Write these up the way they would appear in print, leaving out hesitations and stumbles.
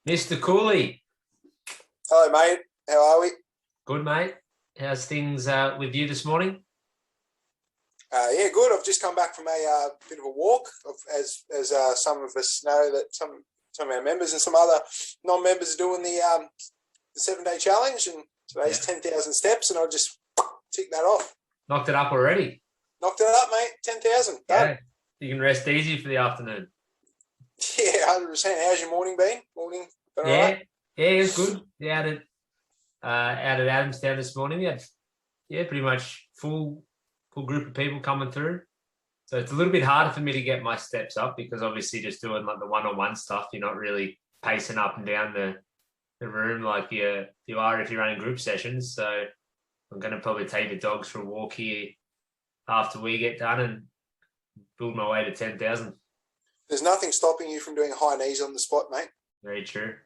Mr. Cooley. Hello, mate. How are we? Good, mate. How's things with you this morning? Yeah, good. I've just come back from a bit of a walk. As some of us know that some of our members and some other non-members are doing the 7-day challenge, and today's 10,000 steps, and I'll just tick that off. Knocked it up already. Knocked it up, mate. 10,000. Done. You can rest easy for the afternoon. Yeah, 100%. How's your morning been? Morning been all right? Yeah, it's good. Yeah, out at Adamstown this morning. We had pretty much full group of people coming through. So it's a little bit harder for me to get my steps up because obviously just doing like the one-on-one stuff, you're not really pacing up and down the room like you are if you're running group sessions. So I'm going to probably take the dogs for a walk here after we get done and build my way to 10,000. There's nothing stopping you from doing high knees on the spot, mate. Very true.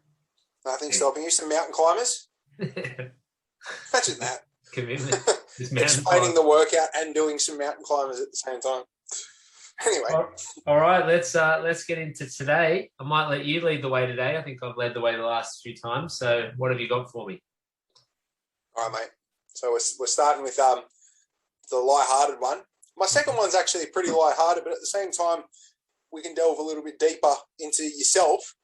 Nothing stopping you. Some mountain climbers. Imagine that. Commitment. Explaining the workout and doing some mountain climbers at the same time. Anyway. All right, let's get into today. I might let you lead the way today. I think I've led the way the last few times. So what have you got for me? All right, mate. So we're starting with the light-hearted one. My second one's actually pretty light-hearted, but at the same time, we can delve a little bit deeper into yourself.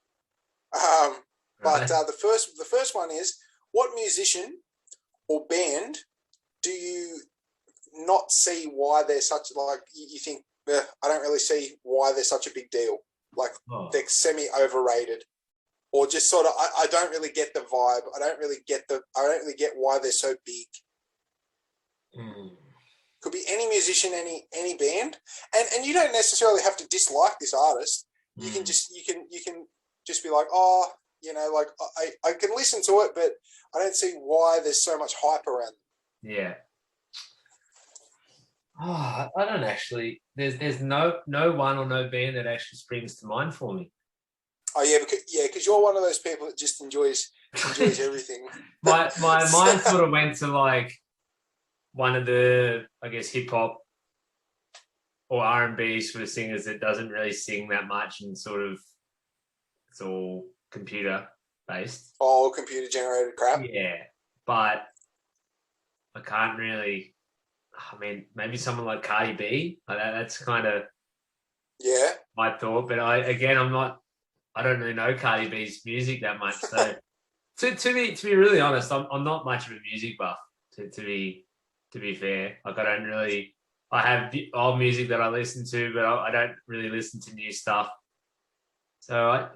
But the first one is, what musician or band do you not see why they're such, like, you think, I don't really see why they're such a big deal. Like, they're semi-overrated. Or just sort of, I don't really get the vibe. I don't really get why they're so big. Could be any musician, any band. And you don't necessarily have to dislike this artist. You can just be like, oh, you know, like I can listen to it, but I don't see why there's so much hype around them. Yeah. Oh, I don't actually. There's no one or no band that actually springs to mind for me. Oh yeah, because you're one of those people that just enjoys everything. My mind sort of went to like one of the, I guess, hip hop or R&B sort of singers that doesn't really sing that much and sort of it's all computer based. Oh, computer generated crap. Yeah, but I can't really. I mean, maybe someone like Cardi B. That's kind of my thought. But I don't really know Cardi B's music that much. So to be really honest, I'm not much of a music buff. To be fair, like I have the old music that I listen to, but I don't really listen to new stuff. So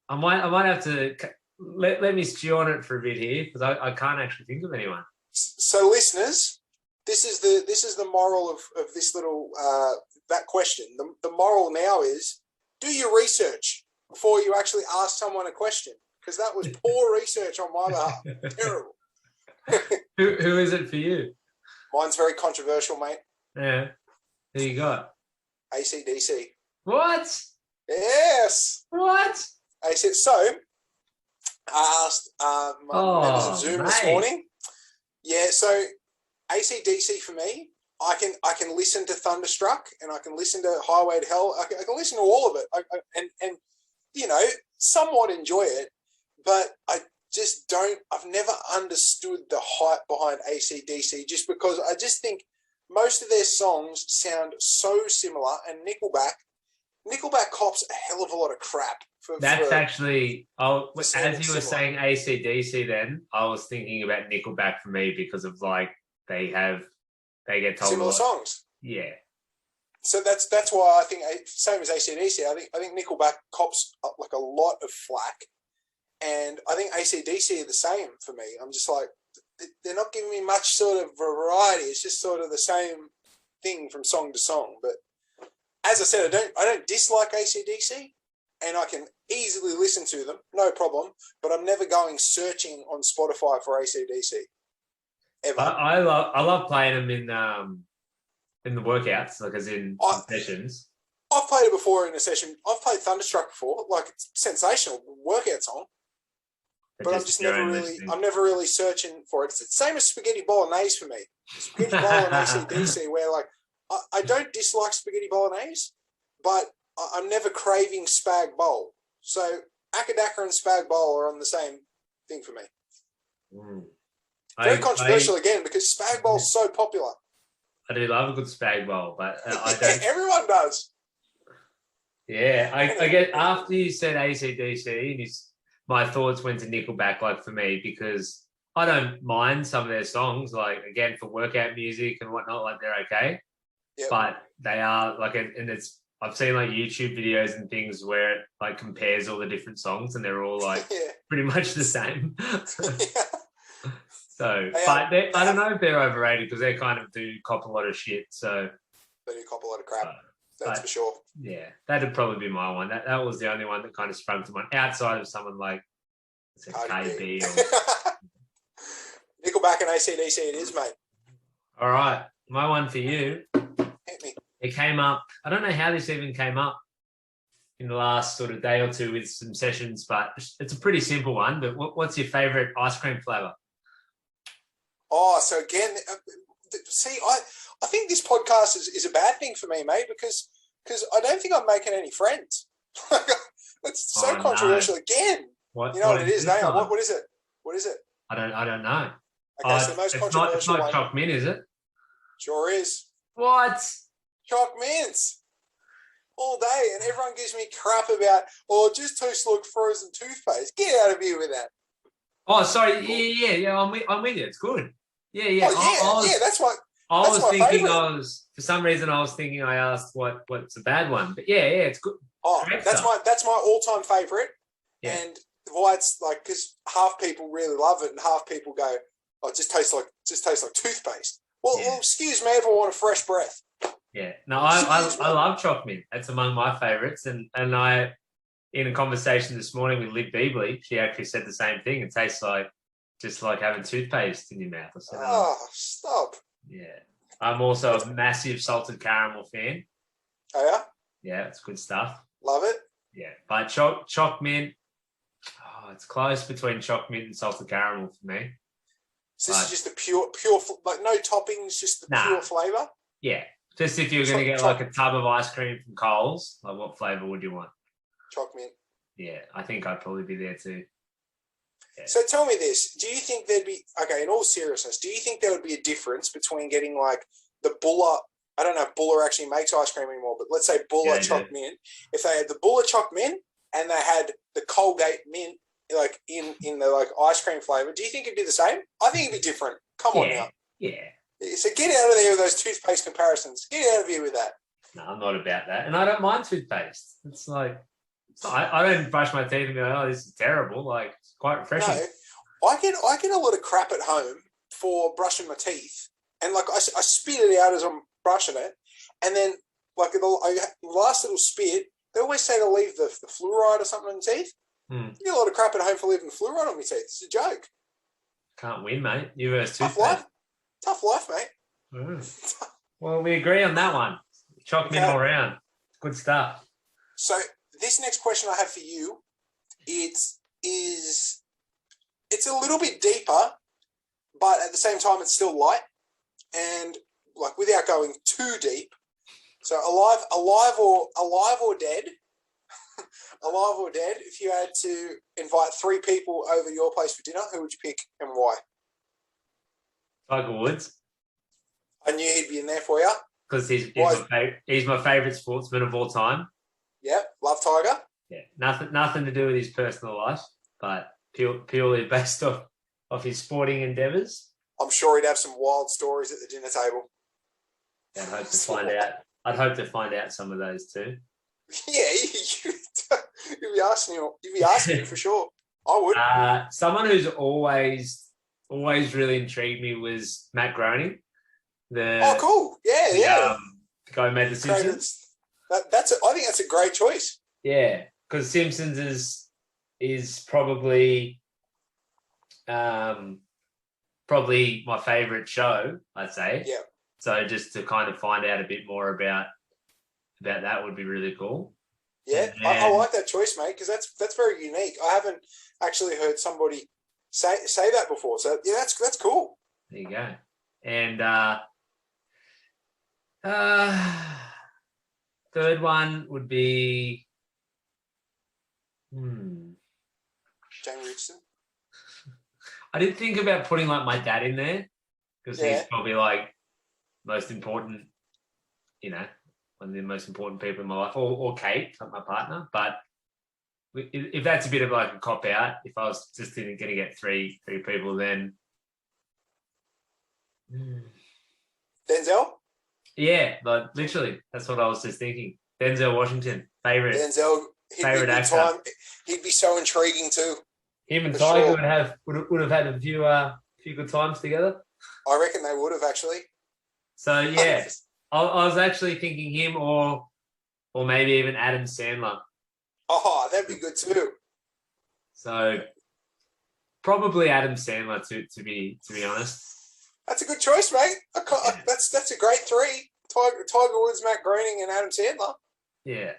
I might have to let me stew on it for a bit here because I can't actually think of anyone. So listeners, this is the moral of this little that question. The moral now is, do your research before you actually ask someone a question, because that was poor research on my behalf. Terrible. Who is it for you? Mine's very controversial, mate. Yeah. Who you got? AC/DC. What? Yes. What? So I asked my members of Zoom this morning. Yeah, so AC/DC for me, I can listen to Thunderstruck and I can listen to Highway to Hell. I can listen to all of it and you know, somewhat enjoy it, but I've never understood the hype behind AC/DC just because I just think most of their songs sound so similar, and Nickelback cops a hell of a lot of crap. As you were saying AC/DC then, I was thinking about Nickelback for me because of like they get told similar songs. Yeah. So that's why I think, same as AC/DC, I think Nickelback cops like a lot of flack, and I think AC/DC are the same for me. I'm just like, they're not giving me much sort of variety. It's just sort of the same thing from song to song. But as I said, I don't dislike AC/DC, and I can easily listen to them, no problem. But I'm never going searching on Spotify for AC/DC. Ever. I love playing them in the workouts, like as in sessions. I've played it before in a session. I've played Thunderstruck before, like it's sensational workout song. But I'm never really searching for it. It's the same as Spaghetti Bolognese for me. Spaghetti Bolognese AC/DC, where like I don't dislike Spaghetti Bolognese, but I'm never craving Spag Bowl. So Akadaka and Spag Bowl are on the same thing for me. Mm. Very controversial again because Spag Bowl's so popular. I do love a good Spag Bowl, but I don't. Everyone does. Yeah, I get after you said AC/DC, my thoughts went to Nickelback, like for me, because I don't mind some of their songs, like again for workout music and whatnot, like they're okay. Yep. But they are like, and it's I've seen like YouTube videos and things where it like compares all the different songs and they're all like pretty much the same. So, but I don't know if they're overrated because they kind of do cop a lot of shit. So they do cop a lot of crap. That's for sure. Yeah, that'd probably be my one. That was the only one that kind of sprung to mind outside of someone like Cardi B. Nickelback and AC/DC it is, mate. All right, my one for you. Hit me. It came up. I don't know how this even came up in the last sort of day or two with some sessions, but it's a pretty simple one. But what's your favorite ice cream flavor? Oh, so again, see, I think this podcast is a bad thing for me, mate, because I don't think I'm making any friends. It's so controversial again. What, you know what it is, Nail? What is it? What is it? I don't know. Okay, so the most controversial it's not choc mint, is it? Sure is. What? Choc mints. All day, and everyone gives me crap about, it just tastes like frozen toothpaste. Get out of here with that. Oh, sorry. Yeah. I'm with you. It's good. Yeah. That's what. I was thinking. For some reason I was thinking I asked what's a bad one, but yeah, it's good. Oh, that's my all-time favorite, and why it's like because half people really love it and half people go, it just tastes like toothpaste. Well, excuse me if I want a fresh breath. Yeah, no, I love choc mint. That's among my favorites, and I in a conversation this morning with Liv Beebley, she actually said the same thing. It tastes like just like having toothpaste in your mouth. I said, stop. Yeah. I'm also a massive salted caramel fan. Oh, yeah? Yeah, it's good stuff. Love it. Yeah, but choc mint, it's close between choc mint and salted caramel for me. So this is just the pure, like no toppings, just the pure flavour? Yeah, just if you're going to get like a tub of ice cream from Coles, like what flavour would you want? Choc mint. Yeah, I think I'd probably be there too. Yeah. So tell me this, do you think there'd be, in all seriousness, do you think there would be a difference between getting like the Buller, I don't know if Buller actually makes ice cream anymore, but let's say Buller choc mint, if they had the Buller choc mint and they had the Colgate mint like in the like ice cream flavour, do you think it'd be the same? I think it'd be different. Come on now. Yeah. So get out of there with those toothpaste comparisons. Get out of here with that. No, I'm not about that. And I don't mind toothpaste. It's like, I don't brush my teeth and go, this is terrible. Like, it's quite refreshing. No, I get a lot of crap at home for brushing my teeth. And, like, I spit it out as I'm brushing it. And then, like, the last little spit, they always say to leave the fluoride or something in the teeth. You get a lot of crap at home for leaving the fluoride on my teeth. It's a joke. Can't win, mate. You versus toothpaste. Tough life, mate. Well, we agree on that one. Choc mint all around. Good stuff. So, this next question I have for you, it's a little bit deeper, but at the same time it's still light, and like without going too deep. So alive or dead, alive or dead. If you had to invite 3 people over to your place for dinner, who would you pick and why? Tiger Woods. I knew he'd be in there for you because he's my favourite sportsman of all time. Yeah, love Tiger. Yeah, nothing to do with his personal life, but purely based off his sporting endeavours. I'm sure he'd have some wild stories at the dinner table. Yeah, I'd hope to find out some of those too. Yeah, you'd be asking him for sure. I would. Someone who's always really intrigued me was Matt Groening. Cool. Yeah. The guy who made The Simpsons. I think that's a great choice. Yeah, because Simpsons is probably my favourite show, I'd say. Yeah. So just to kind of find out a bit more about that would be really cool. Yeah, I like that choice, mate, because that's very unique. I haven't actually heard somebody say that before. So yeah, that's cool. There you go. And third one would be Jamie Richardson. I did think about putting like my dad in there because he's probably like most important, one of the most important people in my life, or Kate, like my partner. But if that's a bit of like a cop out, if I was just going to get three people, then Denzel. Yeah, like literally, that's what I was just thinking. Denzel Washington, favorite actor. Time. He'd be so intriguing too. Him and Tiger would have had a few good times together. I reckon they would have actually. So yeah, I was actually thinking him or maybe even Adam Sandler. Oh, that'd be good too. So probably Adam Sandler to be honest. That's a good choice, mate. That's a great three. Tiger Woods, Matt Groening, and Adam Sandler. Yeah,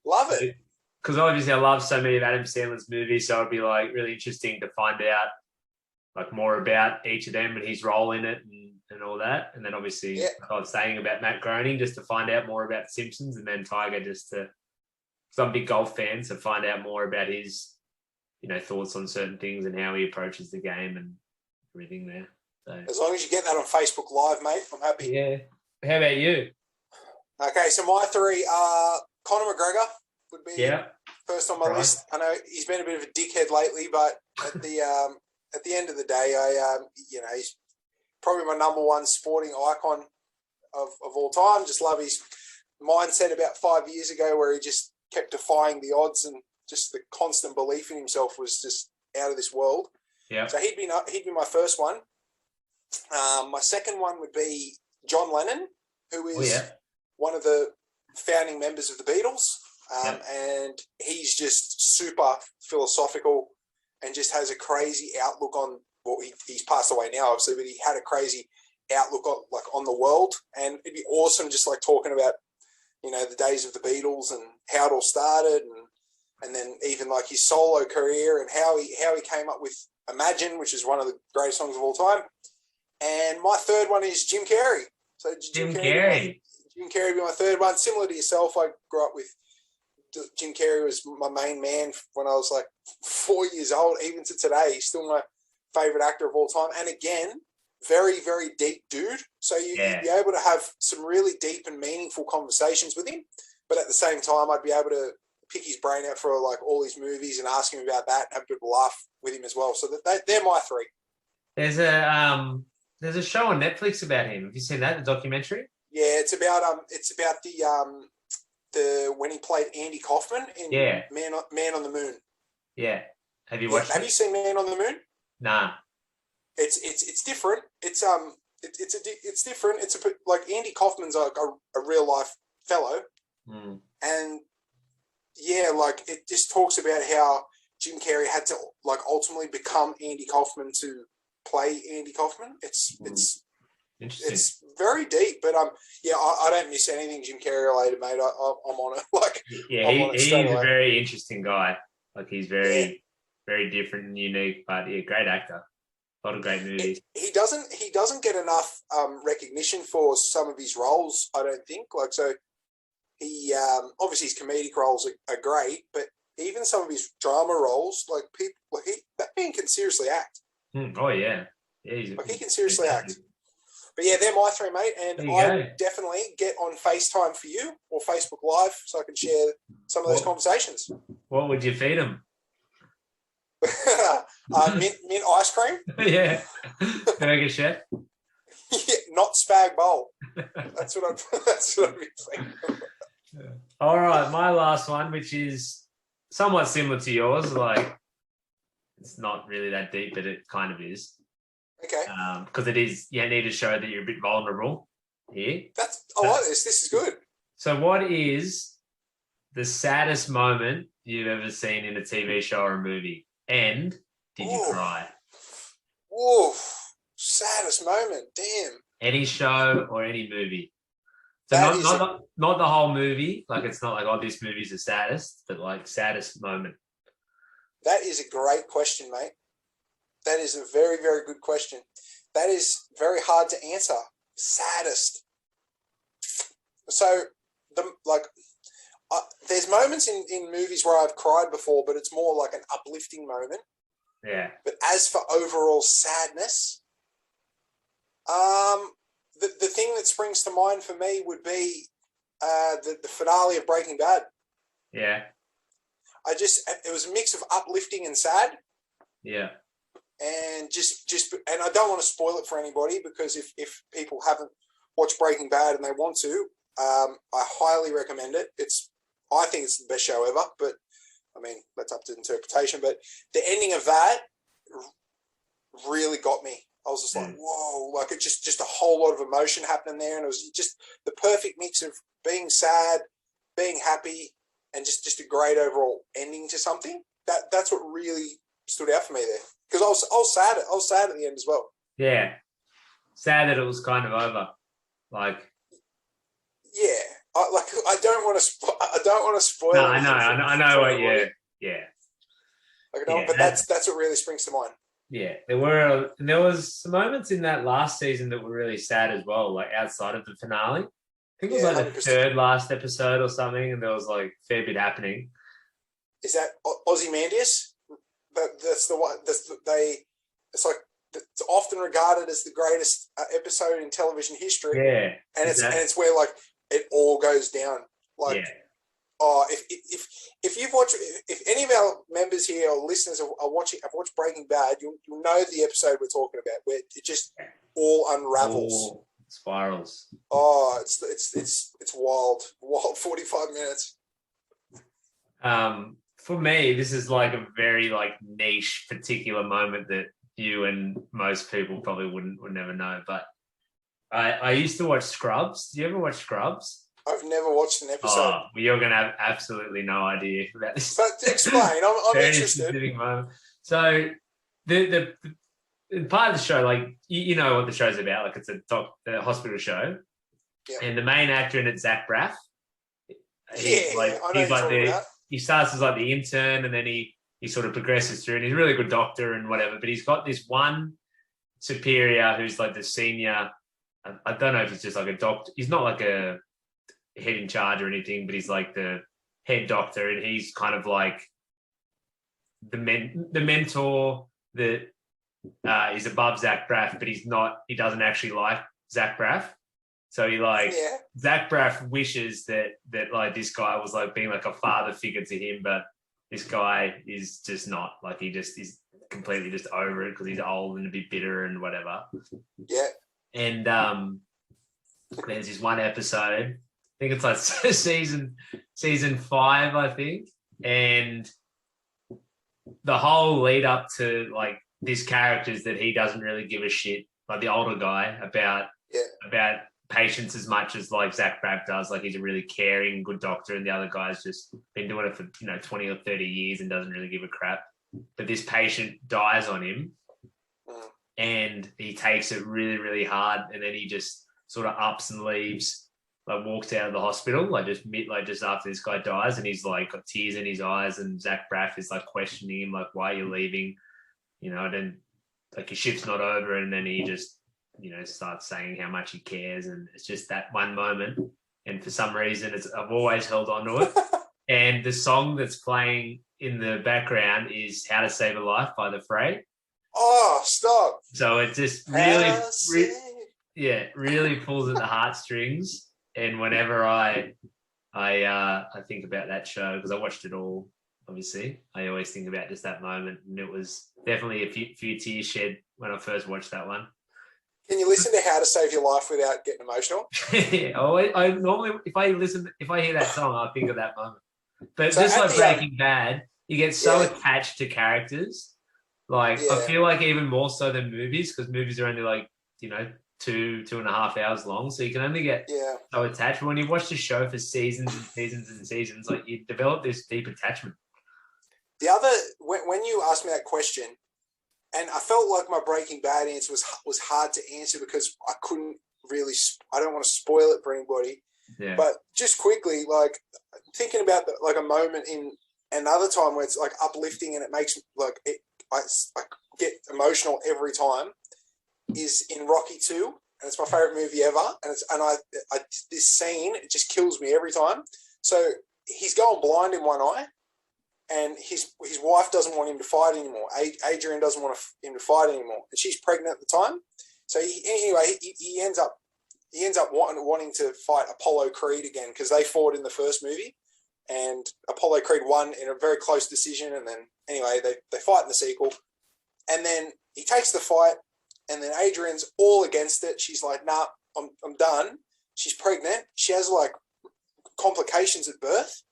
love it. Because obviously I love so many of Adam Sandler's movies, so it'd be like really interesting to find out like more about each of them and his role in it and all that. And then obviously, like I was saying about Matt Groening, just to find out more about Simpsons, and then Tiger just to, because I'm a big golf fan, so find out more about his, thoughts on certain things and how he approaches the game and everything there. So, as long as you get that on Facebook Live, mate, I'm happy. Yeah. How about you? Okay, so my three are Conor McGregor would be first on my list. I know he's been a bit of a dickhead lately, but at the end of the day, he's probably my number one sporting icon of all time. Just love his mindset about 5 years ago where he just kept defying the odds, and just the constant belief in himself was just out of this world. Yeah. So he'd be my first one. My second one would be John Lennon, who is one of the founding members of the Beatles. And he's just super philosophical and just has a crazy outlook on, well, he's passed away now, obviously, but he had a crazy outlook on the world. And it'd be awesome just like talking about, the days of the Beatles and how it all started, and then even like his solo career and how he came up with Imagine, which is one of the greatest songs of all time. And my third one is Jim Carrey. So Jim Carrey would be my third one. Similar to yourself, I grew up with Jim Carrey. Was my main man when I was like 4 years old. Even to today, he's still my favorite actor of all time. And again, very, very deep dude. So you'd be able to have some really deep and meaningful conversations with him. But at the same time, I'd be able to pick his brain out for like all his movies and ask him about that and have a bit of a laugh with him as well. So they're my three. There's a show on Netflix about him. Have you seen that, the documentary? Yeah, it's about the when he played Andy Kaufman in Man on the Moon. Yeah. Have you watched it? Have you seen Man on the Moon? Nah. It's different. It's different. It's like Andy Kaufman's a real life fellow. And like it just talks about how Jim Carrey had to like ultimately become Andy Kaufman to play Andy Kaufman. It's very deep, but I don't miss anything Jim Carrey related, mate. I'm on it. Like he's a very interesting guy. Like he's very very different and unique, but great actor. A lot of great movies. He doesn't get enough recognition for some of his roles, I don't think. Like so, he obviously his comedic roles are great, but even some of his drama roles, like that man can seriously act. Oh yeah, he can seriously act. But yeah, they're my three, mate, and I would definitely get on FaceTime for you or Facebook Live so I can share some of those conversations. What would you feed them? Mint ice cream. Yeah. Can I get chef? Yeah, not spag bowl. That's what I'm thinking. All right, my last one, which is somewhat similar to yours. Like, it's not really that deep, but it kind of is. Okay. Because it is. You need to show that you're a bit vulnerable here. I like this. This is good. So, what is the saddest moment you've ever seen in a TV show or a movie? And did you cry? Saddest moment. Damn. Any show or any movie. So not the whole movie. Like it's not like, this movie's the saddest, but like saddest moment. That is a great question, mate. That is a very, very good question. That is very hard to answer. Saddest. So there's moments in movies where I've cried before, but it's more like an uplifting moment. Yeah. But as for overall sadness, the thing that springs to mind for me would be the finale of Breaking Bad. Yeah. It was a mix of uplifting and sad. Yeah. And and I don't want to spoil it for anybody, because if people haven't watched Breaking Bad and they want to, I highly recommend it. I think it's the best show ever, but I mean, that's up to interpretation. But the ending of that really got me. I was just like, whoa, like it just a whole lot of emotion happening there. And it was just the perfect mix of being sad, being happy, and just a great overall ending to something. That's what really stood out for me there. Because I was sad. I was sad at the end as well. Yeah. Sad that it was kind of over. Like. Yeah. I don't want to spoil. No, I know what you. Yeah. But that's what really springs to mind. Yeah, there was some moments in that last season that were really sad as well, like outside of the finale. I think it was like 100%. The third last episode or something, and there was like a fair bit happening. Is that Ozymandias? That's the one. It's often regarded as the greatest episode in television history. Yeah, and it's where like it all goes down. Like, yeah. Oh, if you've watched, if any of our members here or listeners have watched Breaking Bad, you'll know the episode we're talking about, where it just all unravels, all spirals. Oh, it's wild 45 minutes. For me, this is like a very like niche particular moment that you and most people probably would never know. But I used to watch Scrubs. Do you ever watch Scrubs? I've never watched an episode. Oh, well, you're going to have absolutely no idea about this. But explain. I'm interested. Moment. So the part of the show, like you know what the show's about. Like it's a hospital show, yeah. And the main actor in it, Zach Braff. He starts as like the intern, and then he sort of progresses through, and he's a really good doctor and whatever. But he's got this one superior who's like the senior. I don't know if he's just like a doctor. He's not like a head in charge or anything, but he's like the head doctor, and he's kind of like the mentor that is above Zach Braff, but he doesn't actually like Zach Braff. So Zach Braff wishes that like this guy was like being like a father figure to him, but this guy is just not. Like he's completely just over it because he's old and a bit bitter and whatever. Yeah. And there's this one episode, I think it's like season 5, I think. And the whole lead up to like this character is that he doesn't really give a shit, like the older guy, about patients as much as like Zach Braff does. Like he's a really caring, good doctor, and the other guy's just been doing it for 20 or 30 years and doesn't really give a crap. But this patient dies on him, and he takes it really, really hard, and then he just sort of ups and leaves, like walks out of the hospital, just after this guy dies, and he's like got tears in his eyes, and Zach Braff is like questioning him, like, why are you leaving? And then like your shift's not over, and then he just starts saying how much he cares, and it's just that one moment. And for some reason, I've always held on to it. And the song that's playing in the background is "How to Save a Life" by The Fray. Oh, stop! So it just really, really pulls at the heartstrings. And whenever I think about that show, because I watched it all, obviously, I always think about just that moment. And it was definitely a few tears shed when I first watched that one. Can you listen to "How to Save Your Life" without getting emotional? Yeah, I normally, if I hear that song, I think of that moment. But so just like Breaking Bad, you get so attached to characters. Like I feel like even more so than movies, because movies are only like 2.5 hours long, so you can only get so attached. But when you watch the show for seasons and seasons and seasons, like you develop this deep attachment. The other, when you asked me that question, and I felt like my Breaking Bad answer was hard to answer because I couldn't really. I don't want to spoil it for anybody. Yeah. But just quickly, like thinking about like a moment in another time where it's like uplifting and it makes like I get emotional every time, is in Rocky 2, and it's my favorite movie ever. And this scene, it just kills me every time. So he's going blind in one eye, and his wife doesn't want him to fight anymore. Adrian doesn't want him to fight anymore, and she's pregnant at the time. So he ends up wanting to fight Apollo Creed again because they fought in the first movie, and Apollo Creed won in a very close decision. And then anyway, they fight in the sequel, and then he takes the fight, and then Adrian's all against it. She's like, "Nah, I'm done." She's pregnant. She has like complications at birth,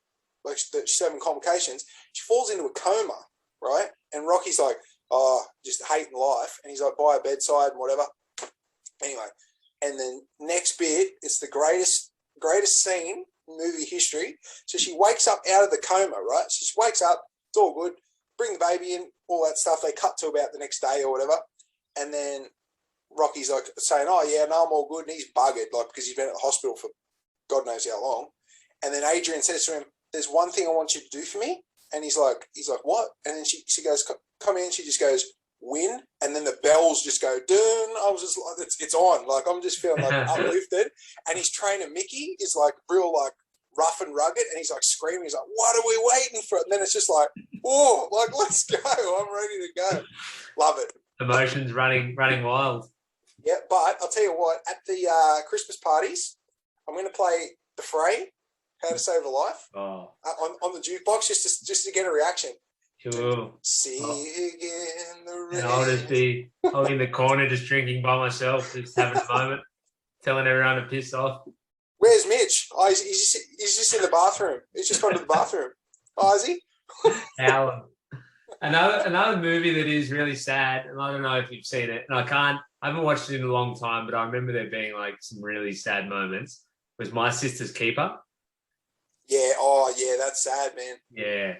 like she's having complications. She falls into a coma, right? And Rocky's like, "Oh, just hating life," and he's like by her bedside and whatever. Anyway, and then next bit, it's the greatest scene in movie history. So she wakes up out of the coma, right? She just wakes up, it's all good. Bring the baby in, all that stuff. They cut to about the next day or whatever. And then Rocky's like saying, "Oh yeah, no, I'm all good." And he's buggered, like, because he's been at the hospital for God knows how long. And then Adrian says to him, "There's one thing I want you to do for me." And he's like, "What?" And then she goes, "Come in." She just goes, "Win." And then the bells just go, dun. I was just like, it's on. Like, I'm just feeling like uplifted. And his trainer, Mickey, is like real, like rough and rugged. And he's like screaming. He's like, "What are we waiting for?" And then it's just like, oh, like, let's go. I'm ready to go. Love it. Emotions running wild. Yeah, but I'll tell you what, at the Christmas parties, I'm going to play The Fray, How to Save a Life, on the jukebox, just to get a reaction. Cool. See again the rain. And I'll be in the corner just drinking by myself, just having a moment, telling everyone to piss off. Where's Mitch? Oh, he's just in the bathroom. He's just gone to the bathroom. Oh, is he? Alan. Another movie that is really sad, and I don't know if you've seen it, and I haven't watched it in a long time, but I remember there being like some really sad moments, was My Sister's Keeper. Yeah, oh yeah, that's sad, man. Yeah.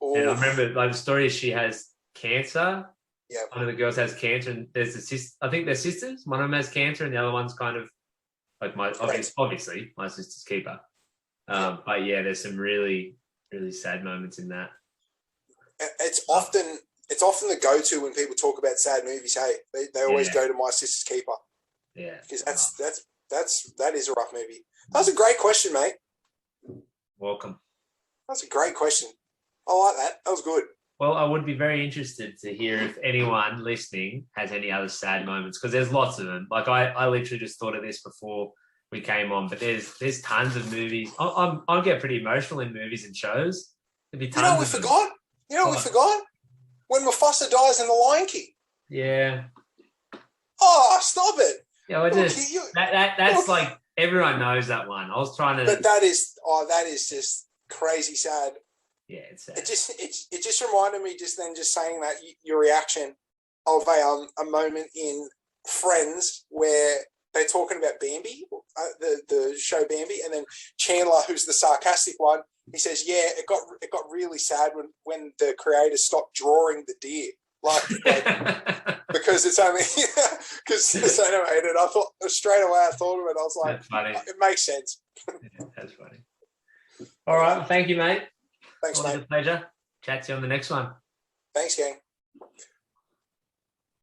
Oof. And I remember like the story is she has cancer. Yeah. One of the girls has cancer, and there's the sister. I think they're sisters. One of them has cancer, and the other one's kind of like obviously My Sister's Keeper. But yeah, there's some really, really sad moments in that. It's often the go-to when people talk about sad movies. Hey, they always go to My Sister's Keeper. Yeah, because that is a rough movie. That was a great question, mate. Welcome. That's a great question. I like that. That was good. Well, I would be very interested to hear if anyone listening has any other sad moments, because there's lots of them. Like I literally just thought of this before we came on, but there's tons of movies. I get pretty emotional in movies and shows. There'd be tons. We forgot? We forgot? When Mufasa dies in The Lion King. Yeah. Oh, stop it. Yeah, that's like everyone knows that one. I was trying to. But that is just crazy sad. Yeah, it's sad. It just reminded me just saying that your reaction of a moment in Friends where they're talking about Bambi, the show Bambi, and then Chandler, who's the sarcastic one, he says, "Yeah, it got really sad when the creators stopped drawing the deer, like because it's only because it's animated." I thought straight away. I thought of it. I was like, that's funny. It makes sense. Yeah, that's funny. All right, well, thank you, mate. Thanks, mate. It was a pleasure. Chat to you on the next one. Thanks, gang.